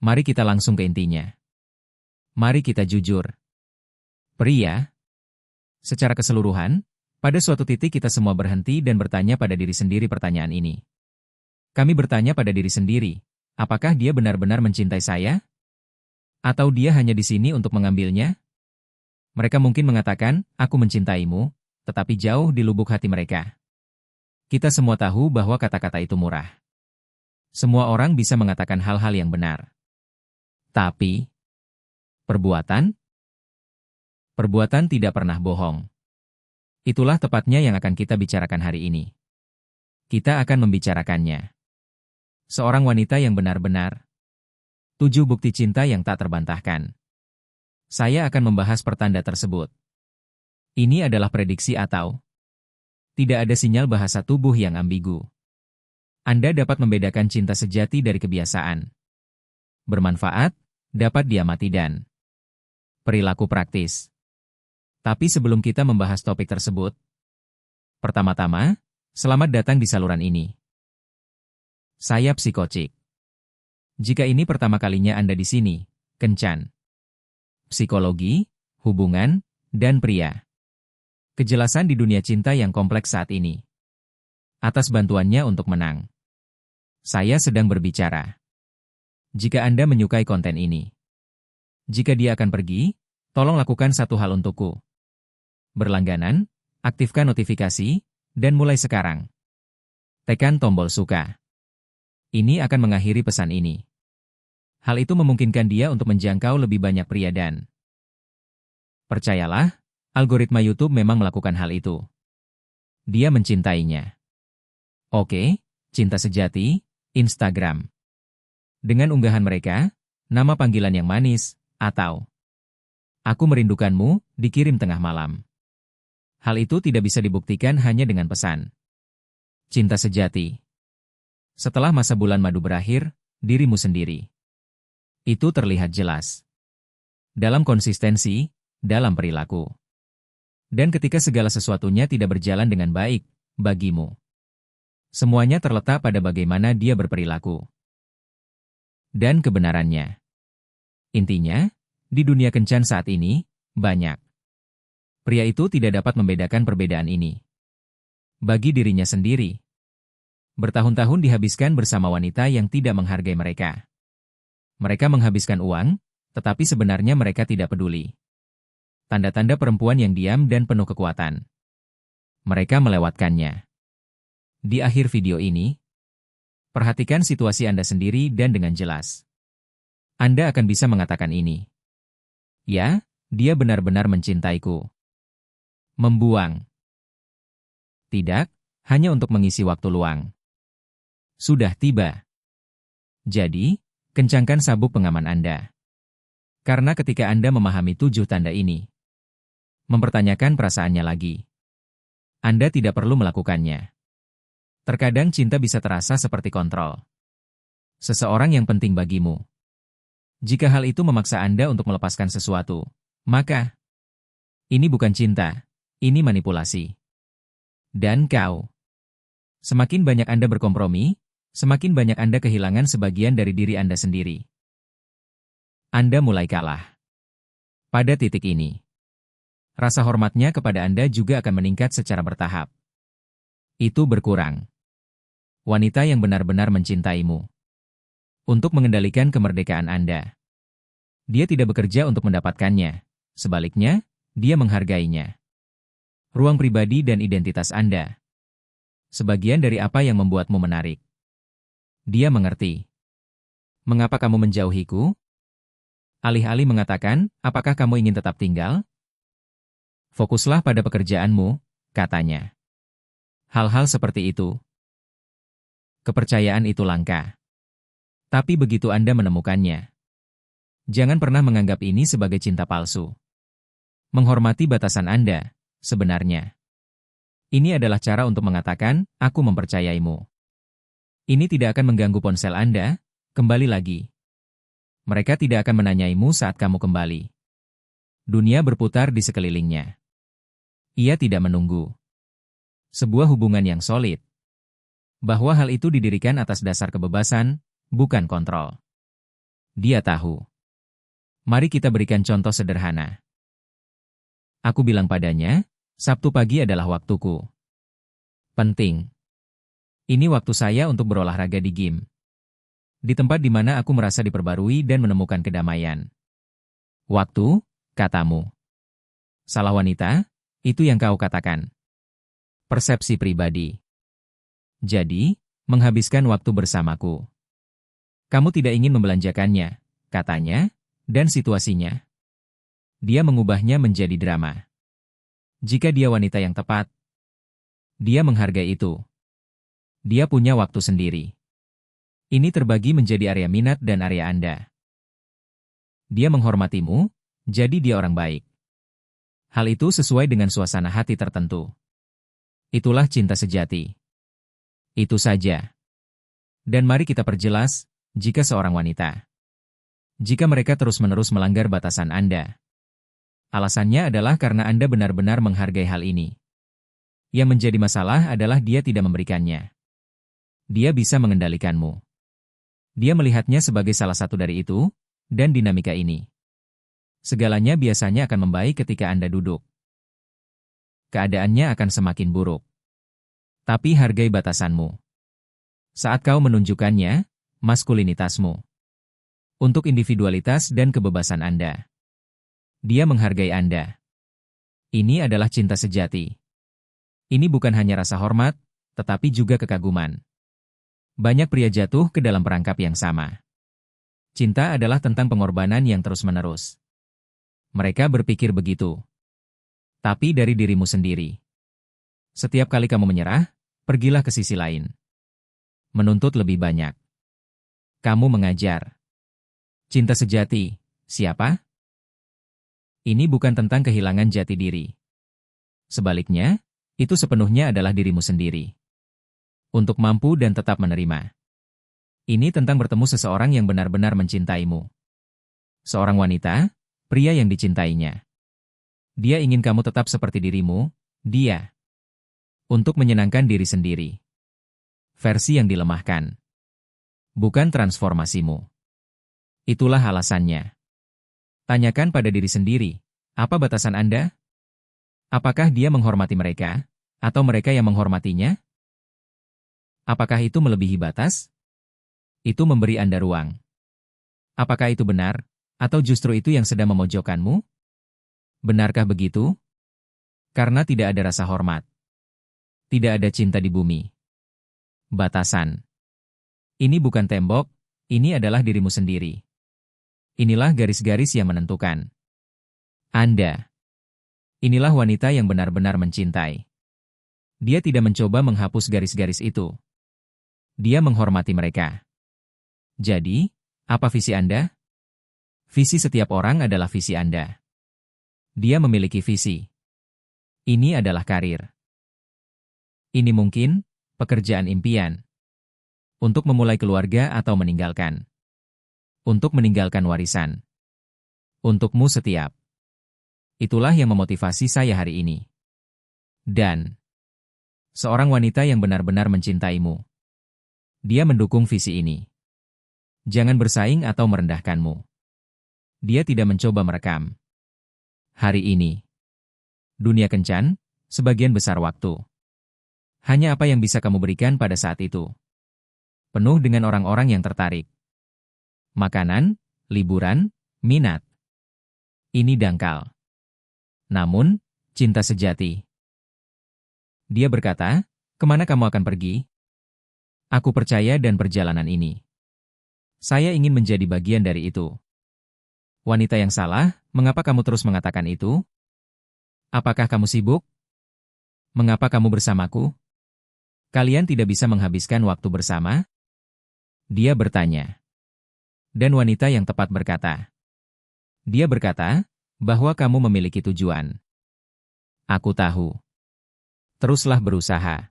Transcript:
Mari kita langsung ke intinya. Mari kita jujur. Pria, secara keseluruhan, pada suatu titik kita semua berhenti dan bertanya pada diri sendiri pertanyaan ini. Kami bertanya pada diri sendiri, apakah dia benar-benar mencintai saya? Atau dia hanya di sini untuk mengambilnya? Mereka mungkin mengatakan, aku mencintaimu, tetapi jauh di lubuk hati mereka. Kita semua tahu bahwa kata-kata itu murah. Semua orang bisa mengatakan hal-hal yang benar. Tapi, perbuatan tidak pernah bohong. Itulah tepatnya yang akan kita bicarakan hari ini. Kita akan membicarakannya. Seorang wanita yang benar-benar. 7 bukti cinta yang tak terbantahkan. Saya akan membahas pertanda tersebut. Ini adalah prediksi atau tidak ada sinyal bahasa tubuh yang ambigu. Anda dapat membedakan cinta sejati dari kebiasaan. Bermanfaat, dapat diamati dan perilaku praktis. Tapi sebelum kita membahas topik tersebut, pertama-tama, selamat datang di saluran ini. Saya Psikocik. Jika ini pertama kalinya Anda di sini, kencan. Psikologi, hubungan, dan pria. Kejelasan di dunia cinta yang kompleks saat ini. Atas bantuannya untuk menang. Saya sedang berbicara. Jika Anda menyukai konten ini. Jika dia akan pergi, tolong lakukan satu hal untukku. Berlangganan, aktifkan notifikasi, dan mulai sekarang. Tekan tombol suka. Ini akan mengakhiri pesan ini. Hal itu memungkinkan dia untuk menjangkau lebih banyak pria dan percayalah, algoritma YouTube memang melakukan hal itu. Dia mencintainya. Oke, cinta sejati, Instagram. Dengan unggahan mereka, nama panggilan yang manis, atau aku merindukanmu, dikirim tengah malam. Hal itu tidak bisa dibuktikan hanya dengan pesan cinta sejati. Setelah masa bulan madu berakhir, dirimu sendiri. Itu terlihat jelas. Dalam konsistensi, dalam perilaku. Dan ketika segala sesuatunya tidak berjalan dengan baik, bagimu. Semuanya terletak pada bagaimana dia berperilaku. Dan kebenarannya. Intinya, di dunia kencan saat ini, banyak pria itu tidak dapat membedakan perbedaan ini. Bagi dirinya sendiri. Bertahun-tahun dihabiskan bersama wanita yang tidak menghargai mereka. Mereka menghabiskan uang, tetapi sebenarnya mereka tidak peduli. Tanda-tanda perempuan yang diam dan penuh kekuatan. Mereka melewatkannya. Di akhir video ini, perhatikan situasi Anda sendiri dan dengan jelas. Anda akan bisa mengatakan ini. Ya, dia benar-benar mencintaiku. Membuang. Tidak, hanya untuk mengisi waktu luang. Sudah tiba. Jadi, kencangkan sabuk pengaman Anda. Karena ketika Anda memahami 7 tanda ini, mempertanyakan perasaannya lagi. Anda tidak perlu melakukannya. Terkadang cinta bisa terasa seperti kontrol. Seseorang yang penting bagimu. Jika hal itu memaksa Anda untuk melepaskan sesuatu, maka ini bukan cinta, ini manipulasi. Dan kau. Semakin banyak Anda berkompromi, semakin banyak Anda kehilangan sebagian dari diri Anda sendiri. Anda mulai kalah. Pada titik ini, rasa hormatnya kepada Anda juga akan meningkat secara bertahap. Itu berkurang. Wanita yang benar-benar mencintaimu. Untuk mengendalikan kemerdekaan Anda. Dia tidak bekerja untuk mendapatkannya. Sebaliknya, dia menghargainya. Ruang pribadi dan identitas Anda. Sebagian dari apa yang membuatmu menarik. Dia mengerti. Mengapa kamu menjauhiku? Alih-alih mengatakan, apakah kamu ingin tetap tinggal? Fokuslah pada pekerjaanmu, katanya. Hal-hal seperti itu. Kepercayaan itu langka. Tapi begitu Anda menemukannya, jangan pernah menganggap ini sebagai cinta palsu. Menghormati batasan Anda, sebenarnya. Ini adalah cara untuk mengatakan, aku mempercayaimu. Ini tidak akan mengganggu ponsel Anda, kembali lagi. Mereka tidak akan menanyaimu saat kamu kembali. Dunia berputar di sekelilingnya. Ia tidak menunggu. Sebuah hubungan yang solid. Bahwa hal itu didirikan atas dasar kebebasan, bukan kontrol. Dia tahu. Mari kita berikan contoh sederhana. Aku bilang padanya, Sabtu pagi adalah waktuku. Penting. Ini waktu saya untuk berolahraga di gym. Di tempat di mana aku merasa diperbarui dan menemukan kedamaian. Waktu, katamu. Salah wanita, itu yang kau katakan. Persepsi pribadi. Jadi, menghabiskan waktu bersamaku. Kamu tidak ingin membelanjakannya, katanya, dan situasinya. Dia mengubahnya menjadi drama. Jika dia wanita yang tepat, dia menghargai itu. Dia punya waktu sendiri. Ini terbagi menjadi area minat dan area Anda. Dia menghormatimu, jadi dia orang baik. Hal itu sesuai dengan suasana hati tertentu. Itulah cinta sejati. Itu saja. Dan mari kita perjelas, jika seorang wanita. Jika mereka terus-menerus melanggar batasan Anda. Alasannya adalah karena Anda benar-benar menghargai hal ini. Yang menjadi masalah adalah dia tidak memberikannya. Dia bisa mengendalikanmu. Dia melihatnya sebagai salah satu dari itu, dan dinamika ini. Segalanya biasanya akan membaik ketika Anda duduk. Keadaannya akan semakin buruk. Tapi hargai batasanmu. Saat kau menunjukkannya, maskulinitasmu. Untuk individualitas dan kebebasan Anda. Dia menghargai Anda. Ini adalah cinta sejati. Ini bukan hanya rasa hormat, tetapi juga kekaguman. Banyak pria jatuh ke dalam perangkap yang sama. Cinta adalah tentang pengorbanan yang terus-menerus. Mereka berpikir begitu. Tapi dari dirimu sendiri. Setiap kali kamu menyerah, pergilah ke sisi lain. Menuntut lebih banyak. Kamu mengajar. Cinta sejati, siapa? Ini bukan tentang kehilangan jati diri. Sebaliknya, itu sepenuhnya adalah dirimu sendiri. Untuk mampu dan tetap menerima. Ini tentang bertemu seseorang yang benar-benar mencintaimu. Seorang wanita, pria yang dicintainya. Dia ingin kamu tetap seperti dirimu, dia. Untuk menyenangkan diri sendiri. Versi yang dilemahkan. Bukan transformasimu. Itulah alasannya. Tanyakan pada diri sendiri, apa batasan Anda? Apakah dia menghormati mereka, atau mereka yang menghormatinya? Apakah itu melebihi batas? Itu memberi Anda ruang. Apakah itu benar, atau justru itu yang sedang memojokkanmu? Benarkah begitu? Karena tidak ada rasa hormat. Tidak ada cinta di bumi. Batasan. Ini bukan tembok, ini adalah dirimu sendiri. Inilah garis-garis yang menentukan. Anda. Inilah wanita yang benar-benar mencintai. Dia tidak mencoba menghapus garis-garis itu. Dia menghormati mereka. Jadi, apa visi Anda? Visi setiap orang adalah visi Anda. Dia memiliki visi. Ini adalah karir. Ini mungkin pekerjaan impian. Untuk memulai keluarga atau meninggalkan. Untuk meninggalkan warisan. Untukmu setiap. Itulah yang memotivasi saya hari ini. Dan seorang wanita yang benar-benar mencintaimu. Dia mendukung visi ini. Jangan bersaing atau merendahkanmu. Dia tidak mencoba merekam. Hari ini. Dunia kencan, sebagian besar waktu. Hanya apa yang bisa kamu berikan pada saat itu. Penuh dengan orang-orang yang tertarik. Makanan, liburan, minat. Ini dangkal. Namun, cinta sejati. Dia berkata, kemana kamu akan pergi? Aku percaya dan perjalanan ini. Saya ingin menjadi bagian dari itu. Wanita yang salah, mengapa kamu terus mengatakan itu? Apakah kamu sibuk? Mengapa kamu bersamaku? Kalian tidak bisa menghabiskan waktu bersama? Dia bertanya. Dan wanita yang tepat berkata. Dia berkata, bahwa kamu memiliki tujuan. Aku tahu. Teruslah berusaha.